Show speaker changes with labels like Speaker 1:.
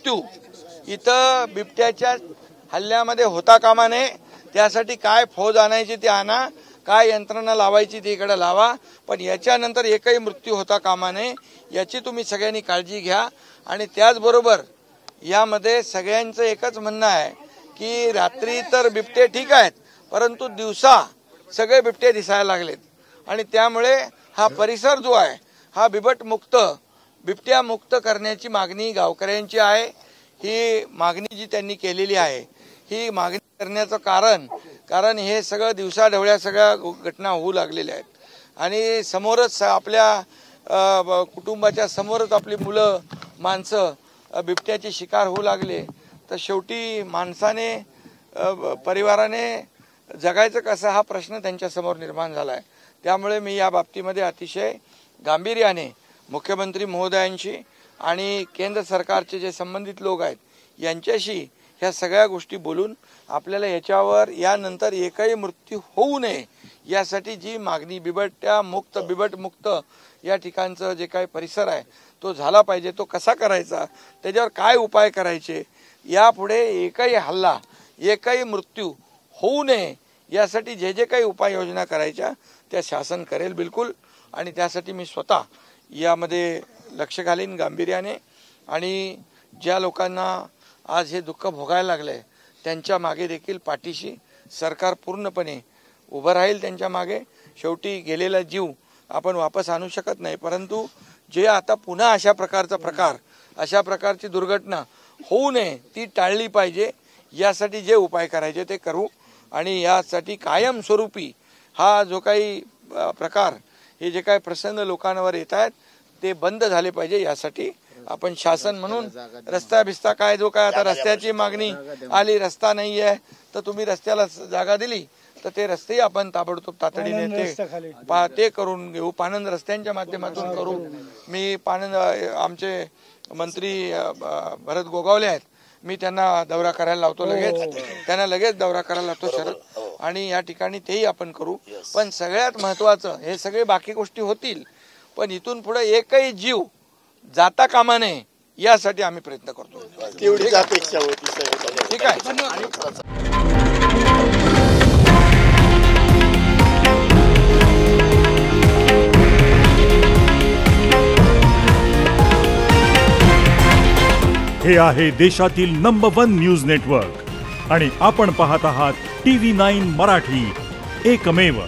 Speaker 1: मृत्यू इथं बिबट्याच्या हल्ल्यामध्ये होता कामा नये। त्यासाठी काय फौज आणायची ती आणा, काय यंत्रणा लावायची ती इकडे लावा, पण याच्यानंतर एकही मृत्यू होता कामा नये याची तुम्ही सगळ्यांनी काळजी घ्या। आणि त्याचबरोबर यामध्ये सगळ्यांचं एकच म्हणणं आहे की रात्री तर बिबटे ठीक आहेत, परंतु दिवसा सगळे बिबटे दिसायला लागलेत आणि त्यामुळे हा परिसर जो आहे हा बिबट्या मुक्त करण्याची मागणी गावकऱ्यांची आहे। ही मागणी जी त्यांनी केलेली आहे, ही मागणी करण्याचं कारण हे सगळं दिवसाढवळ्या सगळ्या घटना होऊ लागलेल्या आहेत आणि समोरच आपल्या कुटुंबाच्या समोरच आपली मुलं माणसं बिबट्याची शिकार होऊ लागले, तर शेवटी माणसाने परिवाराने जगायचं कसं हा प्रश्न त्यांच्या समोर निर्माण झाला आहे। त्यामुळे मी या बाबतीमध्ये अतिशय गांभीर्याने मुख्यमंत्री महोदयांशी आणि केंद्र सरकारचे जे संबंधित लोक आहेत यांच्याशी ह्या सगळ्या गोष्टी बोलून आपल्याला याच्यावर यानंतर एकही मृत्यू होऊ नये यासाठी जी मागणी बिबट मुक्त या ठिकाणचं जे काही परिसर आहे तो झाला पाहिजे, तो कसा करायचा, त्याच्यावर काय उपाय करायचे, यापुढे एकही हल्ला एकही मृत्यू होऊ नये यासाठी जे जे काही उपाययोजना करायच्या त्या शासन करेल बिलकुल। आणि त्यासाठी मी स्वतः यामध्ये लक्ष घालीन गांभीर्याने आणि ज्या लोकांना आज हे दुःख भोगायला लागले त्यांच्या मागे देखील पाठीशी सरकार पूर्णपणे उभं राहील त्यांच्या मागे। शेवटी गेलेला जीव आपण वापस आणू शकत नाही, परंतु जे आता पुन्हा अशा प्रकारची दुर्घटना होऊ नये ती टाळली पाहिजे यासाठी जे उपाय करायचे ते करू। आणि यासाठी कायमस्वरूपी हा जो काही प्रकार हे जे काही प्रसंग लोकांवर येत आहेत ते बंद झाले पाहिजे यासाठी आपण शासन म्हणून रस्ता भिस्ता काय जो काय आता रस्त्याची मागणी आली, रस्ता नाही आहे तर तुम्ही रस्त्याला जागा दिली तर ते रस्ते आपण ताबडतोब तातडीने ते करून घेऊ, पाणंद रस्त्यांच्या माध्यमातून करू। मी पाणंद आमचे मंत्री भरत गोगावले आहेत, मी त्यांना दौरा करायला लावतो, लगेच दौरा करायला लावतो शरद, आणि या ठिकाणी तेही आपण करू। पण सगळ्यात महत्त्वाचं हे सगळे बाकी गोष्टी होतील पण इथून पुढे एकही जीव जाता कामा नये यासाठी आम्ही प्रयत्न करतो।
Speaker 2: तेवढीच अपेक्षा होती।
Speaker 1: ठीक आहे।
Speaker 3: हे आहे देशातील नंबर 1 न्यूज नेटवर्क आणि आपण पाहत आहात TV9 मराठी, एकमेव।